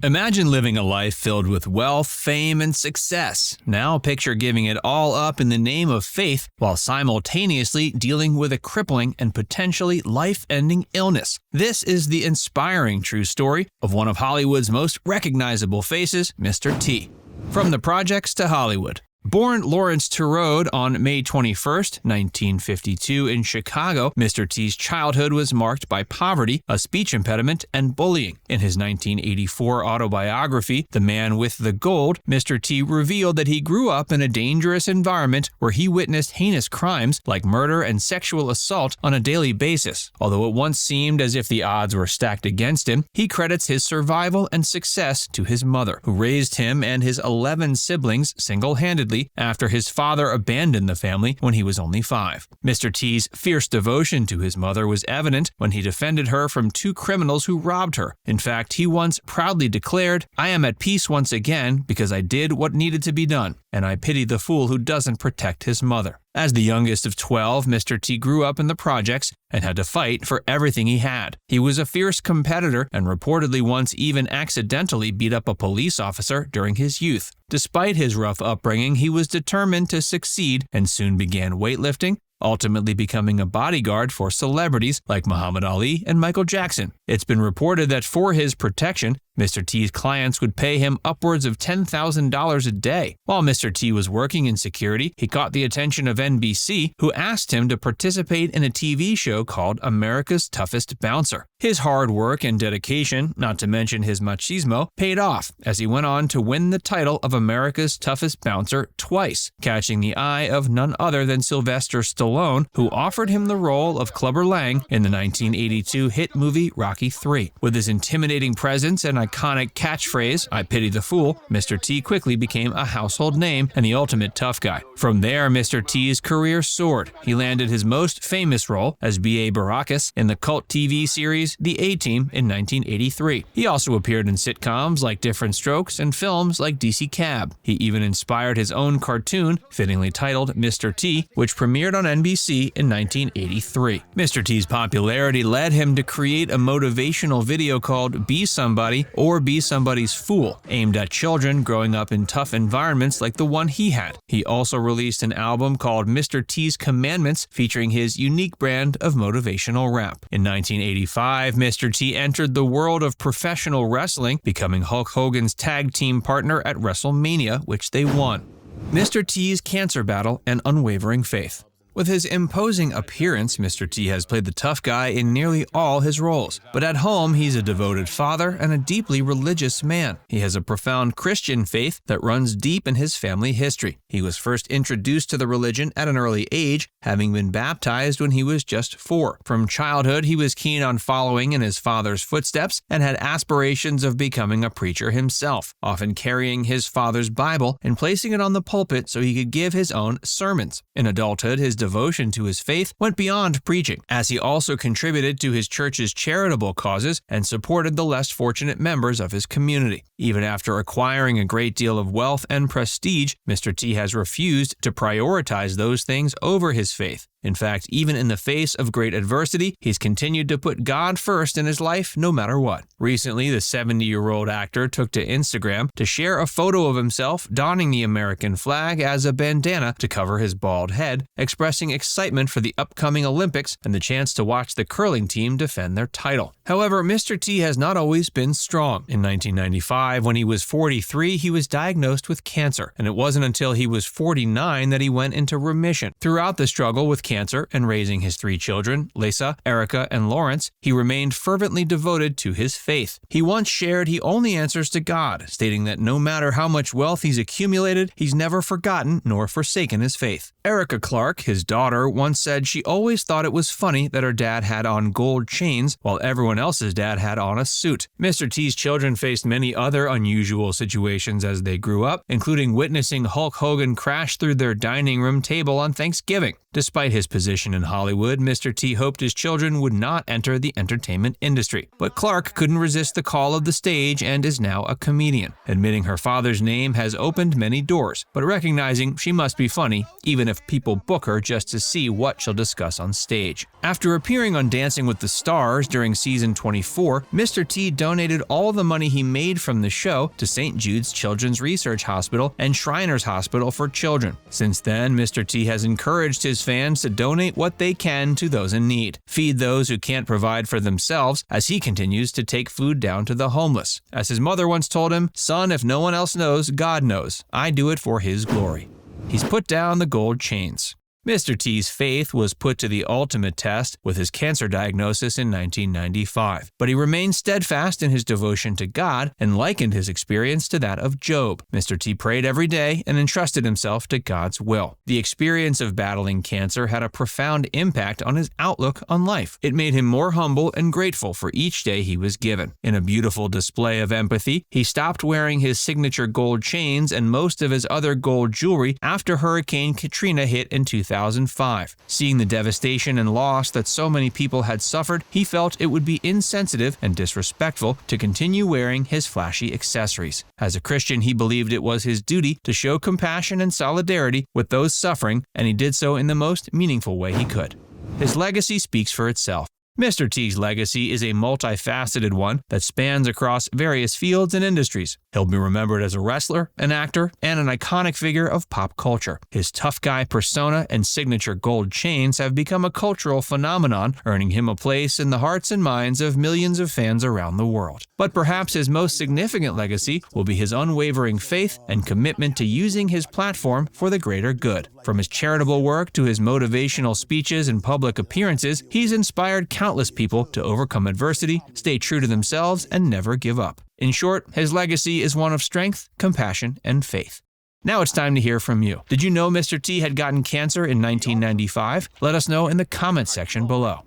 Imagine living a life filled with wealth, fame, and success. Now picture giving it all up in the name of faith while simultaneously dealing with a crippling and potentially life-ending illness. This is the inspiring true story of one of Hollywood's most recognizable faces, Mr. T. From the projects to Hollywood. Born Lawrence Turode on May 21, 1952 in Chicago, Mr. T's childhood was marked by poverty, a speech impediment, and bullying. In his 1984 autobiography, The Man with the Gold, Mr. T revealed that he grew up in a dangerous environment where he witnessed heinous crimes like murder and sexual assault on a daily basis. Although it once seemed as if the odds were stacked against him, he credits his survival and success to his mother, who raised him and his 11 siblings single-handedly after his father abandoned the family when he was only 5. Mr. T's fierce devotion to his mother was evident when he defended her from 2 criminals who robbed her. In fact, he once proudly declared, "I am at peace once again because I did what needed to be done, and I pity the fool who doesn't protect his mother." As the youngest of 12, Mr. T grew up in the projects and had to fight for everything he had. He was a fierce competitor and reportedly once even accidentally beat up a police officer during his youth. Despite his rough upbringing, he was determined to succeed and soon began weightlifting, ultimately becoming a bodyguard for celebrities like Muhammad Ali and Michael Jackson. It's been reported that for his protection, Mr. T's clients would pay him upwards of $10,000 a day. While Mr. T was working in security, he caught the attention of NBC, who asked him to participate in a TV show called America's Toughest Bouncer. His hard work and dedication, not to mention his machismo, paid off as he went on to win the title of America's Toughest Bouncer twice, catching the eye of none other than Sylvester Stallone, who offered him the role of Clubber Lang in the 1982 hit movie Rocky III. With his intimidating presence and iconic catchphrase, "I pity the fool," Mr. T quickly became a household name and the ultimate tough guy. From there, Mr. T's career soared. He landed his most famous role as B.A. Baracus in the cult TV series The A-Team in 1983. He also appeared in sitcoms like Different Strokes and films like DC Cab. He even inspired his own cartoon, fittingly titled Mr. T, which premiered on NBC in 1983. Mr. T's popularity led him to create a motivational video called Be Somebody or Be Somebody's Fool, aimed at children growing up in tough environments like the one he had. He also released an album called Mr. T's Commandments, featuring his unique brand of motivational rap. In 1985, Mr. T entered the world of professional wrestling, becoming Hulk Hogan's tag team partner at WrestleMania, which they won. Mr. T's cancer battle and unwavering faith. With his imposing appearance, Mr. T has played the tough guy in nearly all his roles. But at home, he's a devoted father and a deeply religious man. He has a profound Christian faith that runs deep in his family history. He was first introduced to the religion at an early age, having been baptized when he was just 4. From childhood, he was keen on following in his father's footsteps and had aspirations of becoming a preacher himself, often carrying his father's Bible and placing it on the pulpit so he could give his own sermons. In adulthood, his devotion to his faith went beyond preaching, as he also contributed to his church's charitable causes and supported the less fortunate members of his community. Even after acquiring a great deal of wealth and prestige, Mr. T has refused to prioritize those things over his faith. In fact, even in the face of great adversity, he's continued to put God first in his life no matter what. Recently, the 70-year-old actor took to Instagram to share a photo of himself donning the American flag as a bandana to cover his bald head, expressing excitement for the upcoming Olympics and the chance to watch the curling team defend their title. However, Mr. T has not always been strong. In 1995, when he was 43, he was diagnosed with cancer, and it wasn't until he was 49 that he went into remission. Throughout the struggle with cancer and raising his 3 children, Lisa, Erica, and Lawrence, he remained fervently devoted to his faith. He once shared he only answers to God, stating that no matter how much wealth he's accumulated, he's never forgotten nor forsaken his faith. Erica Clark, his daughter, once said she always thought it was funny that her dad had on gold chains while everyone else's dad had on a suit. Mr. T's children faced many other unusual situations as they grew up, including witnessing Hulk Hogan crash through their dining room table on Thanksgiving. Despite his position in Hollywood, Mr. T hoped his children would not enter the entertainment industry. But Clark couldn't resist the call of the stage and is now a comedian. Admitting her father's name has opened many doors, but recognizing she must be funny, even if people book her just to see what she'll discuss on stage. After appearing on Dancing with the Stars during season season 24, Mr. T donated all the money he made from the show to St. Jude's Children's Research Hospital and Shriners Hospital for Children. Since then, Mr. T has encouraged his fans to donate what they can to those in need, feed those who can't provide for themselves, as he continues to take food down to the homeless. As his mother once told him, "Son, if no one else knows, God knows. I do it for His glory." He's put down the gold chains. Mr. T's faith was put to the ultimate test with his cancer diagnosis in 1995, but he remained steadfast in his devotion to God and likened his experience to that of Job. Mr. T prayed every day and entrusted himself to God's will. The experience of battling cancer had a profound impact on his outlook on life. It made him more humble and grateful for each day he was given. In a beautiful display of empathy, he stopped wearing his signature gold chains and most of his other gold jewelry after Hurricane Katrina hit in 2005. Seeing the devastation and loss that so many people had suffered, he felt it would be insensitive and disrespectful to continue wearing his flashy accessories. As a Christian, he believed it was his duty to show compassion and solidarity with those suffering, and he did so in the most meaningful way he could. His legacy speaks for itself. Mr. T's legacy is a multifaceted one that spans across various fields and industries. He'll be remembered as a wrestler, an actor, and an iconic figure of pop culture. His tough guy persona and signature gold chains have become a cultural phenomenon, earning him a place in the hearts and minds of millions of fans around the world. But perhaps his most significant legacy will be his unwavering faith and commitment to using his platform for the greater good. From his charitable work to his motivational speeches and public appearances, he's inspired countless people to overcome adversity, stay true to themselves, and never give up. In short, his legacy is one of strength, compassion, and faith. Now it's time to hear from you. Did you know Mr. T had gotten cancer in 1995? Let us know in the comments section below.